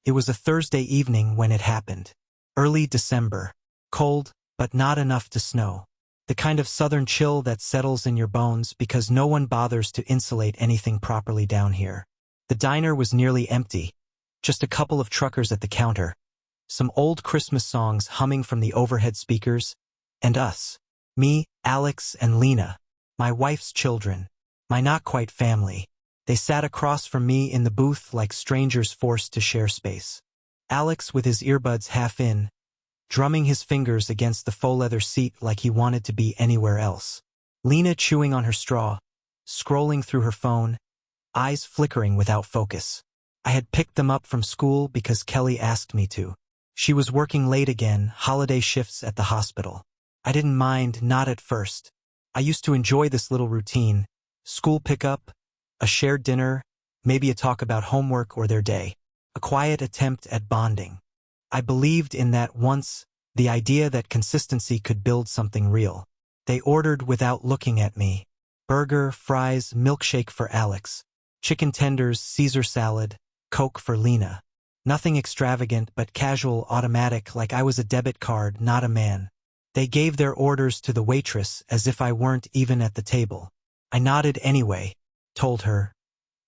It was a Thursday evening when it happened. Early December. Cold, but not enough to snow. The kind of southern chill that settles in your bones because no one bothers to insulate anything properly down here. The diner was nearly empty. Just a couple of truckers at the counter. Some old Christmas songs humming from the overhead speakers. And us. Me, Alex, and Lena. My wife's children. My not-quite family. They sat across from me in the booth like strangers forced to share space. Alex with his earbuds half in, drumming his fingers against the faux leather seat like he wanted to be anywhere else. Lena chewing on her straw, scrolling through her phone, eyes flickering without focus. I had picked them up from school because Kelly asked me to. She was working late again, holiday shifts at the hospital. I didn't mind, not at first. I used to enjoy this little routine. School pickup, a shared dinner, maybe a talk about homework or their day. A quiet attempt at bonding. I believed in that once, the idea that consistency could build something real. They ordered without looking at me. Burger, fries, milkshake for Alex. Chicken tenders, Caesar salad, Coke for Lena. Nothing extravagant but casual, automatic, like I was a debit card, not a man. They gave their orders to the waitress as if I weren't even at the table. I nodded anyway, told her,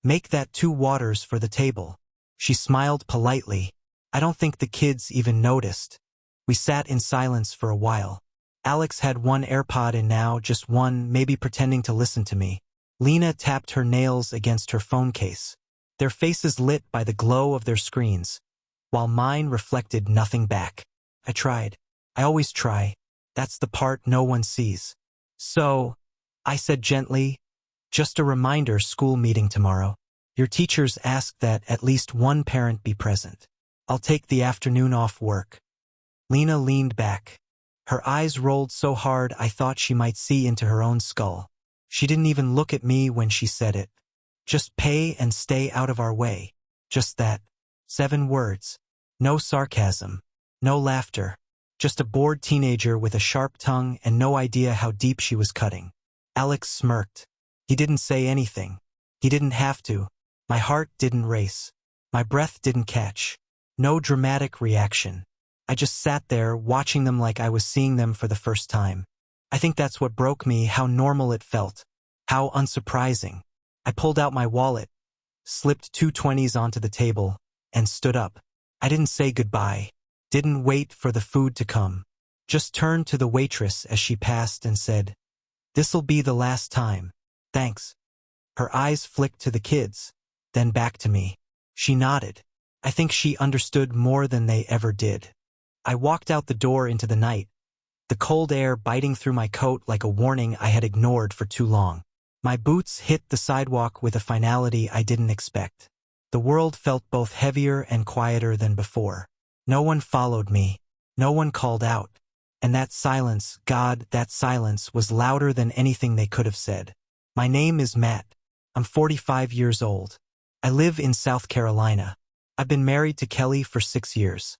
"Make that 2 waters for the table." She smiled politely. I don't think the kids even noticed. We sat in silence for a while. Alex had one AirPod in now, just one, maybe pretending to listen to me. Lena tapped her nails against her phone case, their faces lit by the glow of their screens, while mine reflected nothing back. I tried. I always try. That's the part no one sees. "So," I said gently, "just a reminder, school meeting tomorrow. Your teachers asked that at least one parent be present. I'll take the afternoon off work." Lena leaned back. Her eyes rolled so hard I thought she might see into her own skull. She didn't even look at me when she said it. "Just pay and stay out of our way." Just that. 7 words. No sarcasm. No laughter. Just a bored teenager with a sharp tongue and no idea how deep she was cutting. Alex smirked. He didn't say anything. He didn't have to. My heart didn't race. My breath didn't catch. No dramatic reaction. I just sat there watching them like I was seeing them for the first time. I think that's what broke me, how normal it felt. How unsurprising. I pulled out my wallet, slipped 2 20s onto the table, and stood up. I didn't say goodbye. Didn't wait for the food to come. Just turned to the waitress as she passed and said, "This'll be the last time. Thanks." Her eyes flicked to the kids, then back to me. She nodded. I think she understood more than they ever did. I walked out the door into the night, the cold air biting through my coat like a warning I had ignored for too long. My boots hit the sidewalk with a finality I didn't expect. The world felt both heavier and quieter than before. No one followed me. No one called out. And that silence, God, that silence was louder than anything they could have said. My name is Matt. I'm 45 years old. I live in South Carolina. I've been married to Kelly for 6 years.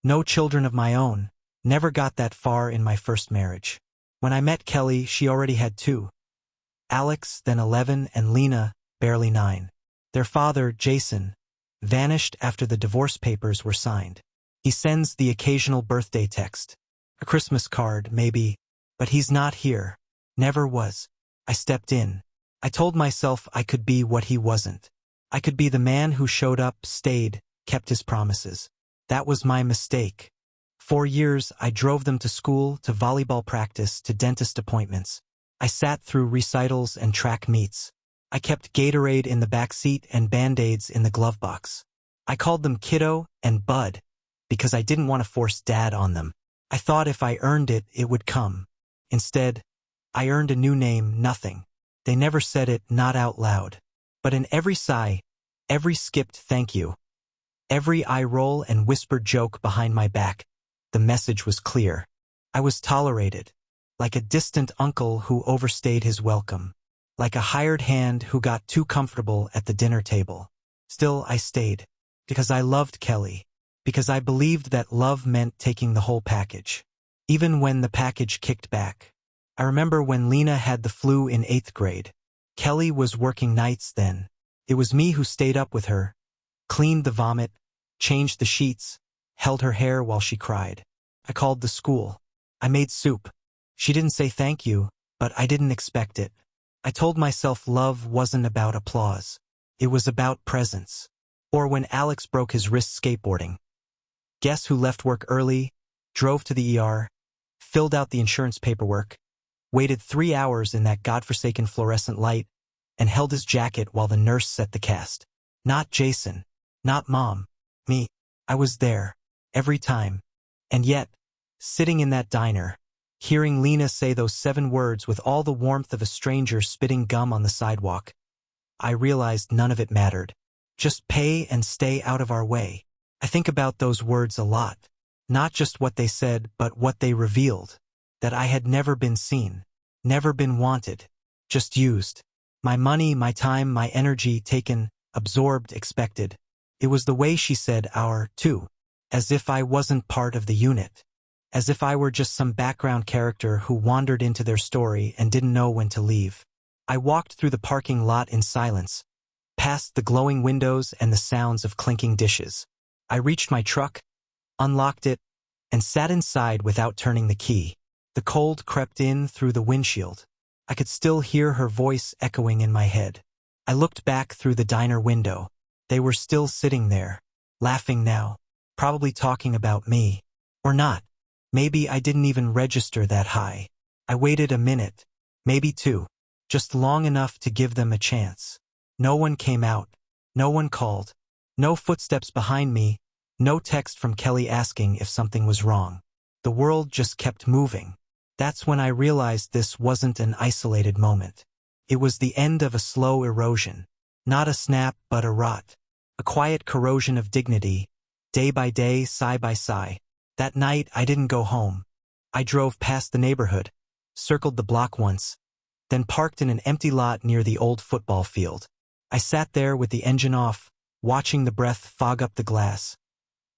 No children of my own. Never got that far in my first marriage. When I met Kelly, she already had 2. Alex, then 11, and Lena, barely 9. Their father, Jason, vanished after the divorce papers were signed. He sends the occasional birthday text. A Christmas card, maybe. But he's not here. Never was. I stepped in. I told myself I could be what he wasn't. I could be the man who showed up, stayed, kept his promises. That was my mistake. 4 years, I drove them to school, to volleyball practice, to dentist appointments. I sat through recitals and track meets. I kept Gatorade in the back seat and Band-Aids in the glove box. I called them Kiddo and Bud because I didn't want to force Dad on them. I thought if I earned it, it would come. Instead, I earned a new name, nothing. They never said it, not out loud. But in every sigh, every skipped thank you, every eye roll and whispered joke behind my back, the message was clear. I was tolerated, like a distant uncle who overstayed his welcome, like a hired hand who got too comfortable at the dinner table. Still, I stayed, because I loved Kelly, because I believed that love meant taking the whole package, even when the package kicked back. I remember when Lena had the flu in 8th grade. Kelly was working nights then. It was me who stayed up with her, cleaned the vomit, changed the sheets, held her hair while she cried. I called the school. I made soup. She didn't say thank you, but I didn't expect it. I told myself love wasn't about applause. It was about presence. Or when Alex broke his wrist skateboarding. Guess who left work early, drove to the ER, filled out the insurance paperwork, waited 3 hours in that godforsaken fluorescent light, and held his jacket while the nurse set the cast. Not Jason. Not Mom. Me. I was there. Every time. And yet, sitting in that diner, hearing Lena say those 7 words with all the warmth of a stranger spitting gum on the sidewalk, I realized none of it mattered. Just pay and stay out of our way. I think about those words a lot. Not just what they said, but what they revealed. That I had never been seen. Never been wanted. Just used. My money, my time, my energy taken, absorbed, expected. It was the way she said our, too. As if I wasn't part of the unit. As if I were just some background character who wandered into their story and didn't know when to leave. I walked through the parking lot in silence, past the glowing windows and the sounds of clinking dishes. I reached my truck, unlocked it, and sat inside without turning the key. The cold crept in through the windshield. I could still hear her voice echoing in my head. I looked back through the diner window. They were still sitting there, laughing now, probably talking about me. Or not. Maybe I didn't even register that high. I waited a minute, maybe 2, just long enough to give them a chance. No one came out. No one called. No footsteps behind me. No text from Kelly asking if something was wrong. The world just kept moving. That's when I realized this wasn't an isolated moment. It was the end of a slow erosion. Not a snap, but a rot. A quiet corrosion of dignity, day by day, sigh by sigh. That night, I didn't go home. I drove past the neighborhood, circled the block once, then parked in an empty lot near the old football field. I sat there with the engine off, watching the breath fog up the glass,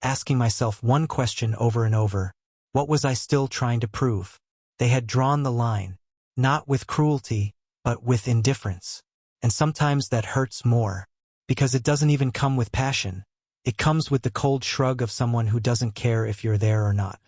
asking myself one question over and over. What was I still trying to prove? They had drawn the line, not with cruelty, but with indifference. And sometimes that hurts more, because it doesn't even come with passion. It comes with the cold shrug of someone who doesn't care if you're there or not.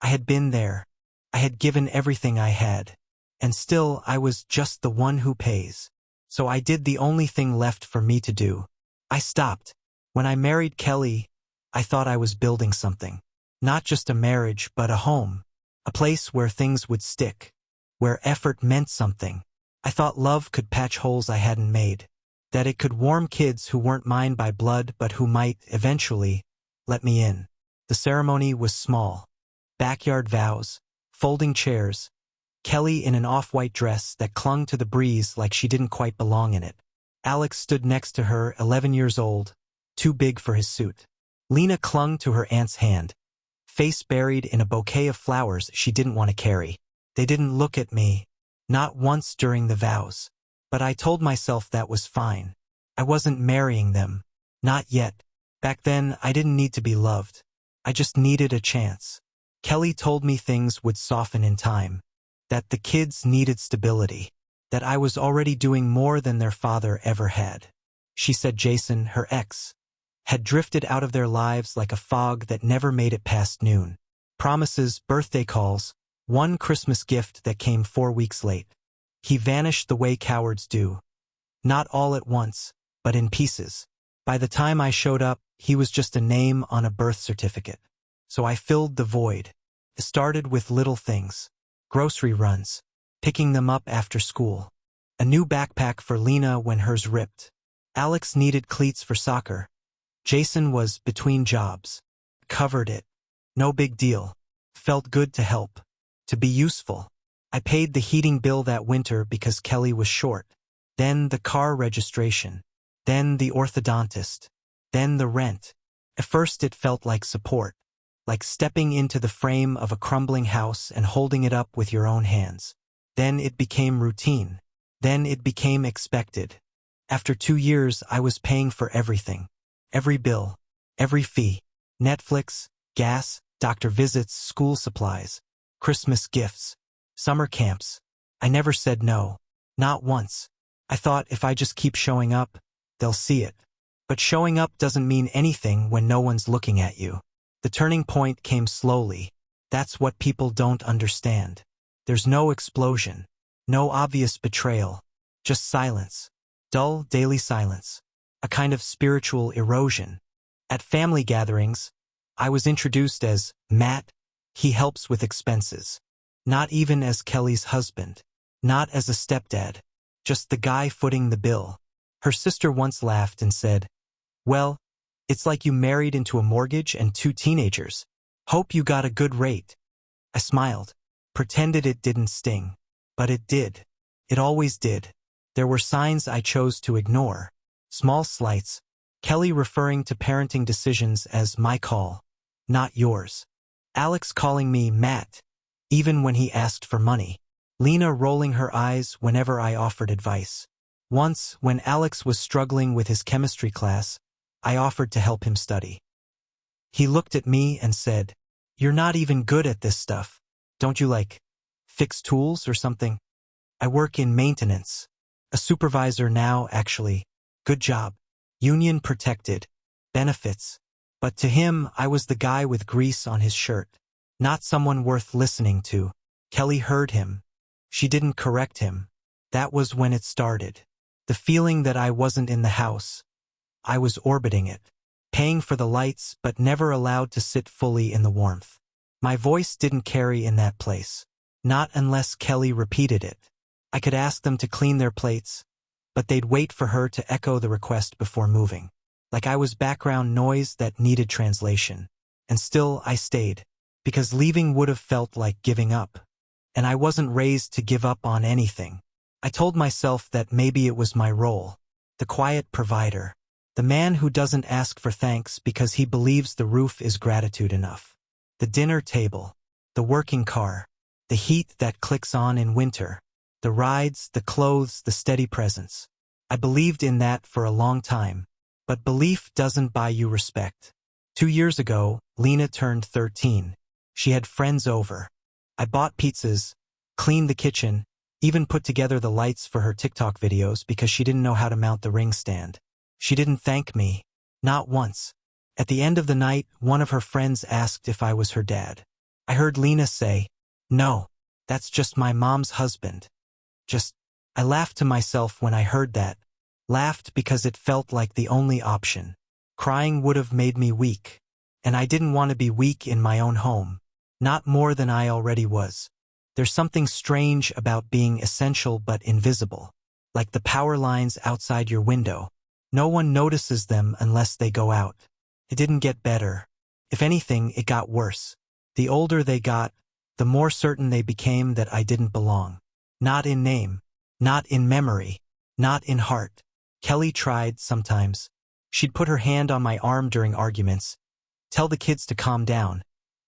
I had been there. I had given everything I had. And still, I was just the one who pays. So I did the only thing left for me to do. I stopped. When I married Kelly, I thought I was building something. Not just a marriage, but a home. A place where things would stick. Where effort meant something. I thought love could patch holes I hadn't made. That it could warm kids who weren't mine by blood but who might, eventually, let me in. The ceremony was small. Backyard vows, folding chairs, Kelly in an off-white dress that clung to the breeze like she didn't quite belong in it. Alex stood next to her, 11 years old, too big for his suit. Lena clung to her aunt's hand, face buried in a bouquet of flowers she didn't want to carry. They didn't look at me, not once during the vows. But I told myself that was fine. I wasn't marrying them. Not yet. Back then, I didn't need to be loved. I just needed a chance. Kelly told me things would soften in time. That the kids needed stability. That I was already doing more than their father ever had. She said Jason, her ex, had drifted out of their lives like a fog that never made it past noon. Promises, birthday calls, one Christmas gift that came 4 weeks late. He vanished the way cowards do. Not all at once, but in pieces. By the time I showed up, he was just a name on a birth certificate. So I filled the void. It started with little things. Grocery runs. Picking them up after school. A new backpack for Lena when hers ripped. Alex needed cleats for soccer. Jason was between jobs. Covered it. No big deal. Felt good to help. To be useful. I paid the heating bill that winter because Kelly was short. Then the car registration. Then the orthodontist. Then the rent. At first it felt like support. Like stepping into the frame of a crumbling house and holding it up with your own hands. Then it became routine. Then it became expected. After 2 years, I was paying for everything. Every bill. Every fee. Netflix, gas, doctor visits, school supplies. Christmas gifts. Summer camps. I never said no. Not once. I thought if I just keep showing up, they'll see it. But showing up doesn't mean anything when no one's looking at you. The turning point came slowly. That's what people don't understand. There's no explosion. No obvious betrayal. Just silence. Dull, daily silence. A kind of spiritual erosion. At family gatherings, I was introduced as Matt. He helps with expenses. Not even as Kelly's husband. Not as a stepdad. Just the guy footing the bill. Her sister once laughed and said, "Well, it's like you married into a mortgage and 2 teenagers. Hope you got a good rate." I smiled, pretended it didn't sting. But it did. It always did. There were signs I chose to ignore. Small slights. Kelly referring to parenting decisions as my call, not yours. Alex calling me Matt, even when he asked for money. Lena rolling her eyes whenever I offered advice. Once, when Alex was struggling with his chemistry class, I offered to help him study. He looked at me and said, "You're not even good at this stuff. Don't you fix tools or something?" I work in maintenance. A supervisor now, actually. Good job. Union protected. Benefits. But to him, I was the guy with grease on his shirt. Not someone worth listening to. Kelly heard him. She didn't correct him. That was when it started. The feeling that I wasn't in the house. I was orbiting it. Paying for the lights, but never allowed to sit fully in the warmth. My voice didn't carry in that place. Not unless Kelly repeated it. I could ask them to clean their plates, but they'd wait for her to echo the request before moving. Like I was background noise that needed translation. And still I stayed, because leaving would have felt like giving up. And I wasn't raised to give up on anything. I told myself that maybe it was my role. The quiet provider. The man who doesn't ask for thanks because he believes the roof is gratitude enough. The dinner table. The working car. The heat that clicks on in winter. The rides, the clothes, the steady presence. I believed in that for a long time. But belief doesn't buy you respect. 2 years ago, Lena turned 13. She had friends over. I bought pizzas, cleaned the kitchen, even put together the lights for her TikTok videos because she didn't know how to mount the ring stand. She didn't thank me. Not once. At the end of the night, one of her friends asked if I was her dad. I heard Lena say, "No, that's just my mom's husband." I laughed to myself when I heard that. Laughed because it felt like the only option. Crying would have made me weak. And I didn't want to be weak in my own home. Not more than I already was. There's something strange about being essential but invisible. Like the power lines outside your window. No one notices them unless they go out. It didn't get better. If anything, it got worse. The older they got, the more certain they became that I didn't belong. Not in name. Not in memory. Not in heart. Kelly tried sometimes. She'd put her hand on my arm during arguments. Tell the kids to calm down.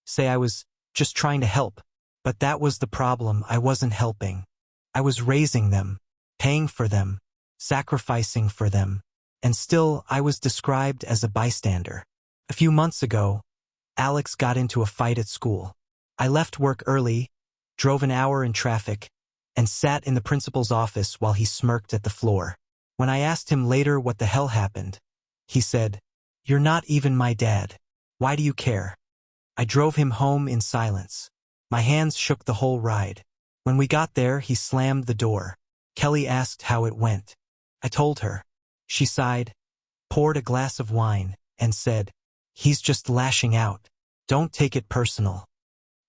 Say I was just trying to help. But that was the problem. I wasn't helping. I was raising them. Paying for them. Sacrificing for them. And still, I was described as a bystander. A few months ago, Alex got into a fight at school. I left work early, drove an hour in traffic, and sat in the principal's office while he smirked at the floor. When I asked him later what the hell happened, he said, "You're not even my dad. Why do you care?" I drove him home in silence. My hands shook the whole ride. When we got there, he slammed the door. Kelly asked how it went. I told her. She sighed, poured a glass of wine, and said, "He's just lashing out. Don't take it personal."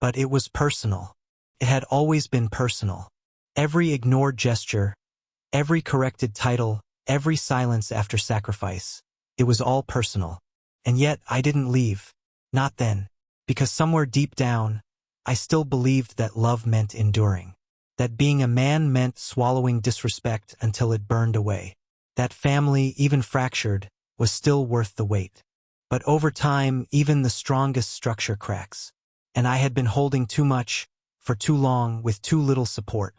But it was personal. It had always been personal. Every ignored gesture, every corrected title, every silence after sacrifice. It was all personal. And yet I didn't leave. Not then. Because somewhere deep down, I still believed that love meant enduring. That being a man meant swallowing disrespect until it burned away. That family, even fractured, was still worth the wait. But over time, even the strongest structure cracks. And I had been holding too much, for too long, with too little support.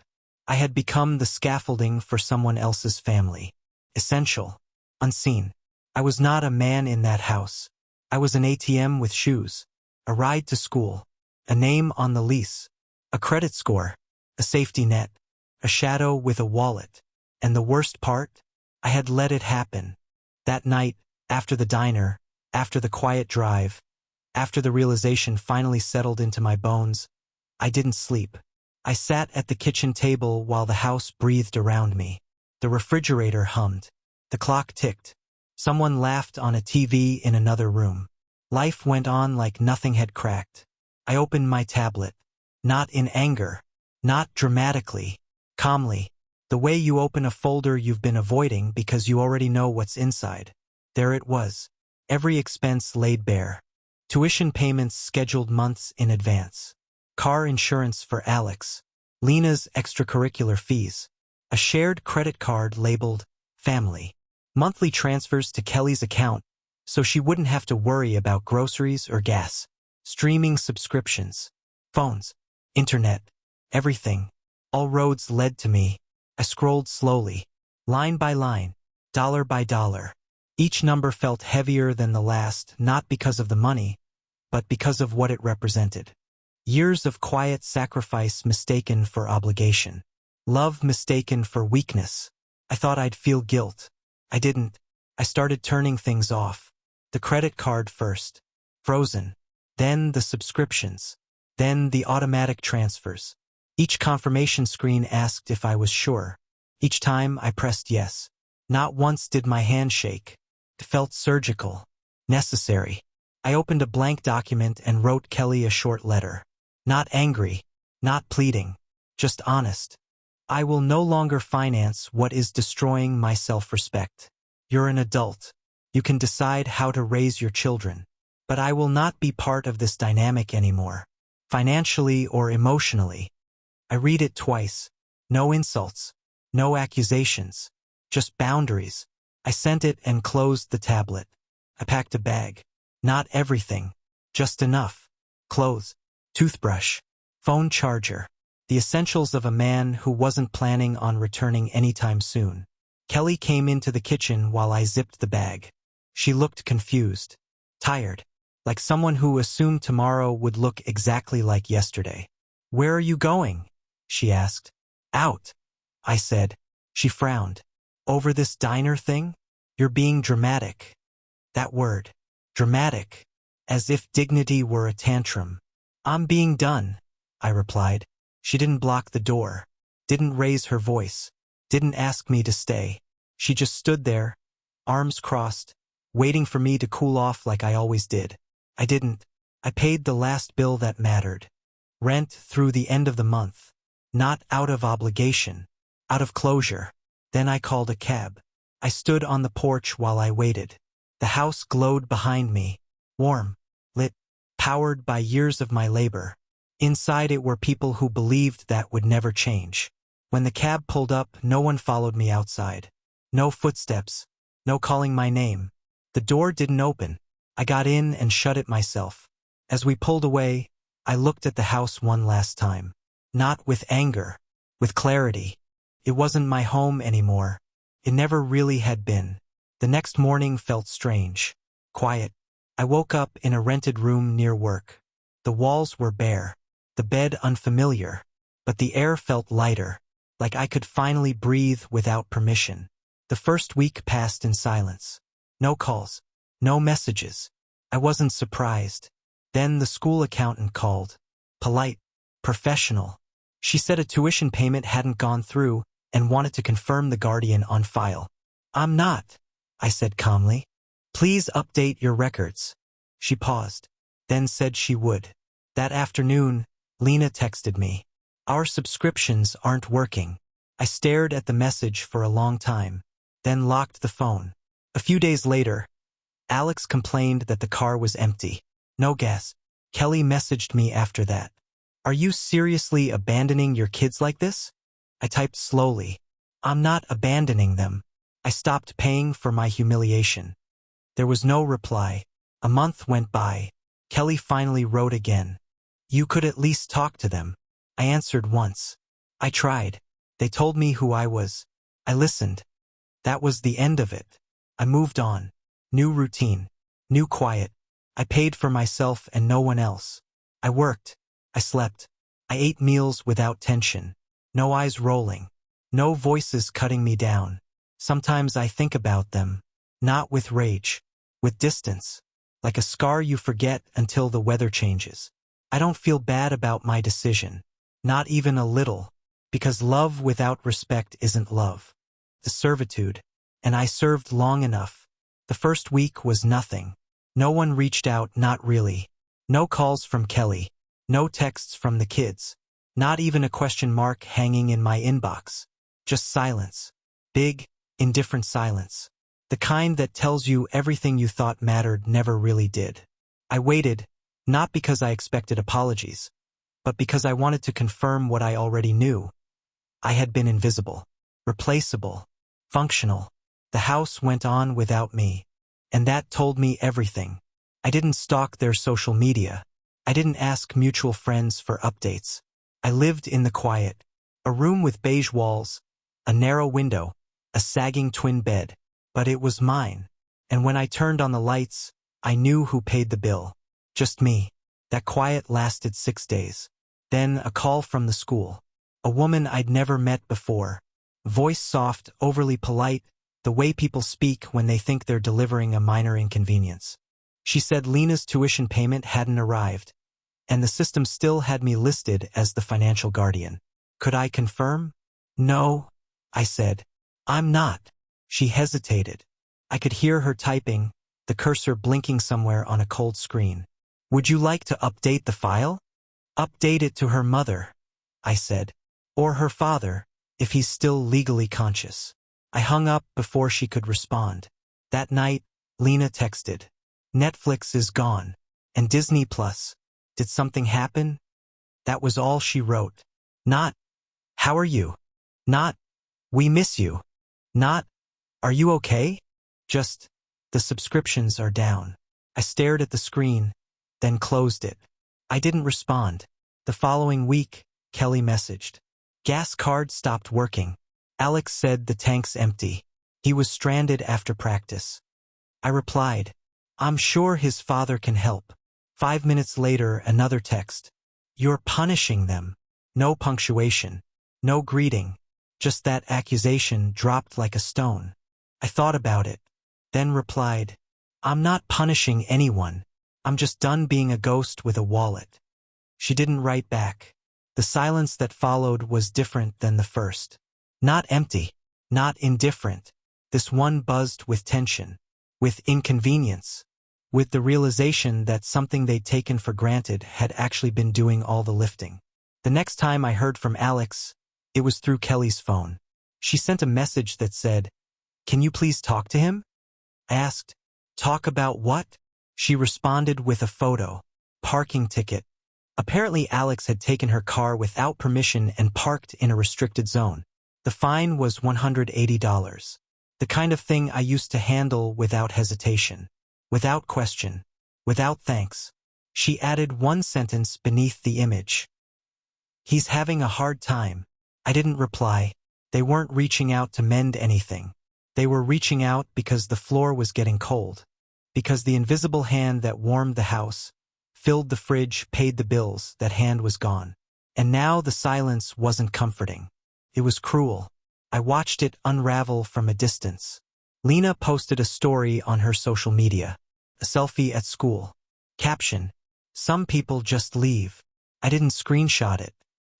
I had become the scaffolding for someone else's family. Essential. Unseen. I was not a man in that house. I was an ATM with shoes. A ride to school. A name on the lease. A credit score. A safety net. A shadow with a wallet. And the worst part? I had let it happen. That night, After the diner, after the quiet drive, after the realization finally settled into my bones, I didn't sleep. I sat at the kitchen table while the house breathed around me. The refrigerator hummed. The clock ticked. Someone laughed on a TV in another room. Life went on like nothing had cracked. I opened my tablet. Not in anger. Not dramatically. Calmly. The way you open a folder you've been avoiding because you already know what's inside. There it was. Every expense laid bare. Tuition payments scheduled months in advance. Car insurance for Alex. Lena's extracurricular fees. A shared credit card labeled family. Monthly transfers to Kelly's account so she wouldn't have to worry about groceries or gas. Streaming subscriptions. Phones. Internet. Everything. All roads led to me. I scrolled slowly. Line by line. Dollar by dollar. Each number felt heavier than the last, not because of the money, but because of what it represented. Years of quiet sacrifice mistaken for obligation. Love mistaken for weakness. I thought I'd feel guilt. I didn't. I started turning things off. The credit card first. Frozen. Then the subscriptions. Then the automatic transfers. Each confirmation screen asked if I was sure. Each time I pressed yes. Not once did my hand shake. It felt surgical. Necessary. I opened a blank document and wrote Kelly a short letter. Not angry. Not pleading. Just honest. I will no longer finance what is destroying my self-respect. You're an adult. You can decide how to raise your children. But I will not be part of this dynamic anymore. Financially or emotionally. I read it twice. No insults. No accusations. Just boundaries. I sent it and closed the tablet. I packed a bag. Not everything. Just enough. Clothes. Toothbrush. Phone charger. The essentials of a man who wasn't planning on returning anytime soon. Kelly came into the kitchen while I zipped the bag. She looked confused. Tired. Like someone who assumed tomorrow would look exactly like yesterday. Where are you going? She asked. Out. I said. She frowned. Over this diner thing? You're being dramatic. That word. Dramatic. As if dignity were a tantrum. I'm being done, I replied. She didn't block the door. Didn't raise her voice. Didn't ask me to stay. She just stood there, arms crossed, waiting for me to cool off like I always did. I didn't. I paid the last bill that mattered. Rent through the end of the month. Not out of obligation. Out of closure. Then I called a cab. I stood on the porch while I waited. The house glowed behind me. Warm. Lit. Powered by years of my labor. Inside it were people who believed that would never change. When the cab pulled up, no one followed me outside. No footsteps. No calling my name. The door didn't open. I got in and shut it myself. As we pulled away, I looked at the house one last time. Not with anger. With clarity. It wasn't my home anymore. It never really had been. The next morning felt strange. Quiet. I woke up in a rented room near work. The walls were bare. The bed unfamiliar. But the air felt lighter. Like I could finally breathe without permission. The first week passed in silence. No calls. No messages. I wasn't surprised. Then the school accountant called. Polite. Professional. She said a tuition payment hadn't gone through and wanted to confirm the guardian on file. I'm not, I said calmly. Please update your records. She paused. Then said she would. That afternoon, Lena texted me. Our subscriptions aren't working. I stared at the message for a long time. Then locked the phone. A few days later, Alex complained that the car was empty. No gas. Kelly messaged me after that. Are you seriously abandoning your kids like this? I typed slowly. I'm not abandoning them. I stopped paying for my humiliation. There was no reply. A month went by. Kelly finally wrote again. You could at least talk to them. I answered once. I tried. They told me who I was. I listened. That was the end of it. I moved on. New routine. New quiet. I paid for myself and no one else. I worked. I slept. I ate meals without tension. No eyes rolling. No voices cutting me down. Sometimes I think about them. Not with rage. with distance, like a scar you forget until the weather changes. I don't feel bad about my decision, not even a little, because love without respect isn't love. The servitude, and I served long enough. The first week was nothing. No one reached out, not really. No calls from Kelly, no texts from the kids, not even a question mark hanging in my inbox. Just silence. Big, indifferent silence. The kind that tells you everything you thought mattered never really did. I waited, not because I expected apologies, but because I wanted to confirm what I already knew. I had been invisible, replaceable, functional. The house went on without me, and that told me everything. I didn't stalk their social media. I didn't ask mutual friends for updates. I lived in the quiet. A room with beige walls, a narrow window, a sagging twin bed. But it was mine. And when I turned on the lights, I knew who paid the bill. Just me. That quiet lasted 6 days. Then a call from the school. A woman I'd never met before. Voice soft, overly polite, the way people speak when they think they're delivering a minor inconvenience. She said Lena's tuition payment hadn't arrived, and the system still had me listed as the financial guardian. Could I confirm? No, I said. I'm not. She hesitated. I could hear her typing, the cursor blinking somewhere on a cold screen. Would you like to update the file? Update it to her mother, I said. Or her father, if he's still legally conscious. I hung up before she could respond. That night, Lena texted. Netflix is gone. And Disney Plus. Did something happen? That was all she wrote. Not, how are you? Not, we miss you. Not, are you okay? Just, the subscriptions are down. I stared at the screen, then closed it. I didn't respond. The following week, Kelly messaged. Gas card stopped working. Alex said the tank's empty. He was stranded after practice. I replied, I'm sure his father can help. 5 minutes later, another text. You're punishing them. No punctuation. No greeting. Just that accusation dropped like a stone. I thought about it, then replied, I'm not punishing anyone. I'm just done being a ghost with a wallet. She didn't write back. The silence that followed was different than the first. Not empty, not indifferent. This one buzzed with tension, with inconvenience, with the realization that something they'd taken for granted had actually been doing all the lifting. The next time I heard from Alex, it was through Kelly's phone. She sent a message that said, Can you please talk to him? I asked, Talk about what? She responded with a photo. Parking ticket. Apparently Alex had taken her car without permission and parked in a restricted zone. The fine was $180. The kind of thing I used to handle without hesitation, without question, without thanks. She added one sentence beneath the image. He's having a hard time. I didn't reply. They weren't reaching out to mend anything. They were reaching out because the floor was getting cold. Because the invisible hand that warmed the house, filled the fridge, paid the bills, that hand was gone. And now the silence wasn't comforting. It was cruel. I watched it unravel from a distance. Lena posted a story on her social media. A selfie at school. Caption. Some people just leave. I didn't screenshot it.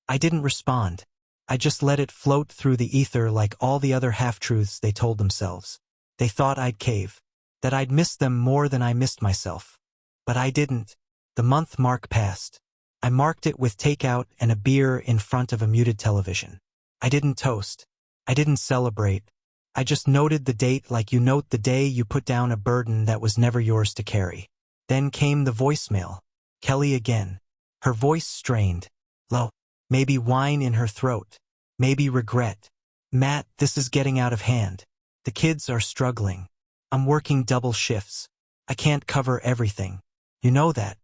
I didn't respond. I just let it float through the ether like all the other half-truths they told themselves. They thought I'd cave, that I'd miss them more than I missed myself. But I didn't. The month mark passed. I marked it with takeout and a beer in front of a muted television. I didn't toast. I didn't celebrate. I just noted the date like you note the day you put down a burden that was never yours to carry. Then came the voicemail. Kelly again. Her voice strained. Low. Maybe whine in her throat. Maybe regret. Matt, this is getting out of hand. The kids are struggling. I'm working double shifts. I can't cover everything. You know that.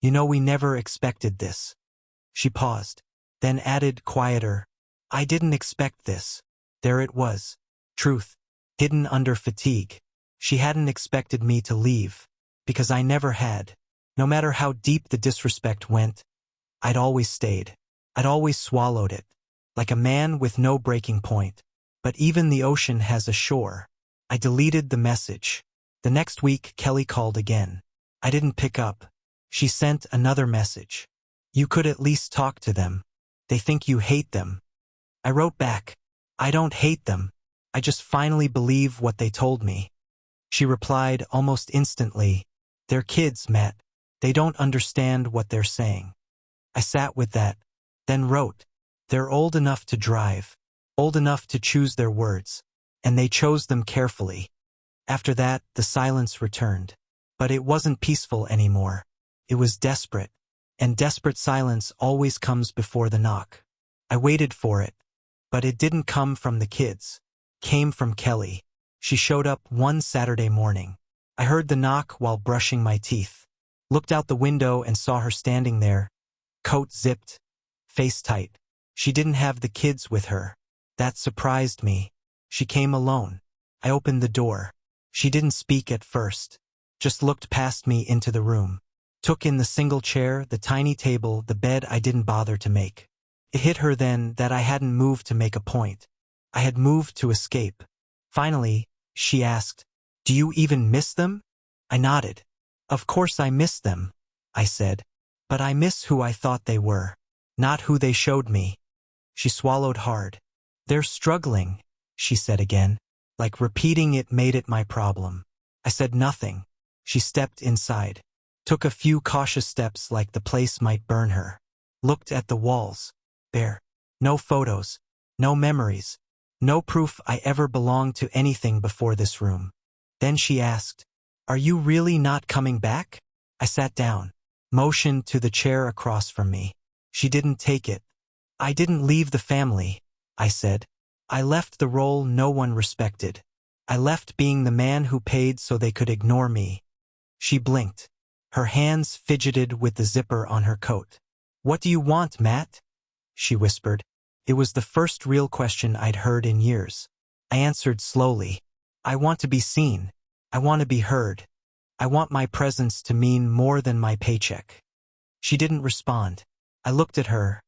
You know we never expected this. She paused, then added quieter. I didn't expect this. There it was. Truth, hidden under fatigue. She hadn't expected me to leave, because I never had. No matter how deep the disrespect went, I'd always stayed. I'd always swallowed it, like a man with no breaking point. But even the ocean has a shore. I deleted the message. The next week, Kelly called again. I didn't pick up. She sent another message. You could at least talk to them. They think you hate them. I wrote back. I don't hate them. I just finally believe what they told me. She replied almost instantly. They're kids, Matt. They don't understand what they're saying. I sat with that, then wrote. They're old enough to drive, old enough to choose their words, and they chose them carefully. After that, the silence returned. But it wasn't peaceful anymore. It was desperate, and desperate silence always comes before the knock. I waited for it, but it didn't come from the kids. It came from Kelly. She showed up one Saturday morning. I heard the knock while brushing my teeth. Looked out the window and saw her standing there, coat zipped, face tight. She didn't have the kids with her. That surprised me. She came alone. I opened the door. She didn't speak at first, just looked past me into the room. Took in the single chair, the tiny table, the bed I didn't bother to make. It hit her then that I hadn't moved to make a point. I had moved to escape. Finally, she asked, "Do you even miss them?" I nodded. "Of course I miss them," I said. "But I miss who I thought they were, not who they showed me." She swallowed hard. "They're struggling," she said again. Like repeating it made it my problem. I said nothing. She stepped inside. Took a few cautious steps like the place might burn her. Looked at the walls. Bare. No photos. No memories. No proof I ever belonged to anything before this room. Then she asked, "Are you really not coming back?" I sat down. Motioned to the chair across from me. She didn't take it. "I didn't leave the family," I said. "I left the role no one respected. I left being the man who paid so they could ignore me." She blinked. Her hands fidgeted with the zipper on her coat. "What do you want, Matt?" she whispered. It was the first real question I'd heard in years. I answered slowly. "I want to be seen. I want to be heard. I want my presence to mean more than my paycheck." She didn't respond. I looked at her.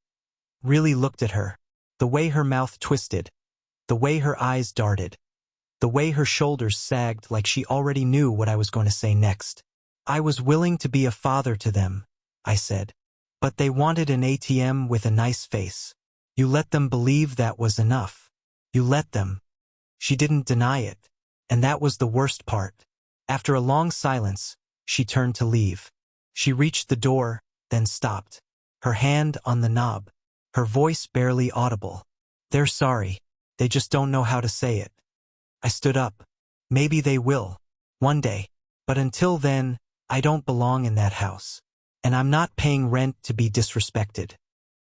Really looked at her. The way her mouth twisted. The way her eyes darted. The way her shoulders sagged like she already knew what I was going to say next. "I was willing to be a father to them," I said. "But they wanted an ATM with a nice face. You let them believe that was enough. You let them." She didn't deny it. And that was the worst part. After a long silence, she turned to leave. She reached the door, then stopped. Her hand on the knob. Her voice barely audible. "They're sorry. They just don't know how to say it." I stood up. "Maybe they will. One day. But until then, I don't belong in that house. And I'm not paying rent to be disrespected."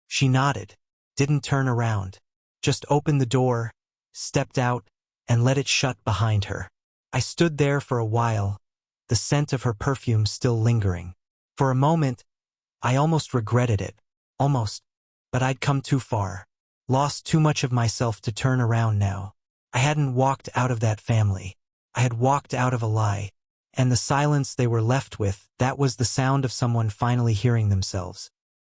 She nodded. Didn't turn around. Just opened the door, stepped out, and let it shut behind her. I stood there for a while, the scent of her perfume still lingering. For a moment, I almost regretted it. Almost. But I'd come too far. Lost too much of myself to turn around now. I hadn't walked out of that family. I had walked out of a lie. And the silence they were left with, that was the sound of someone finally hearing themselves.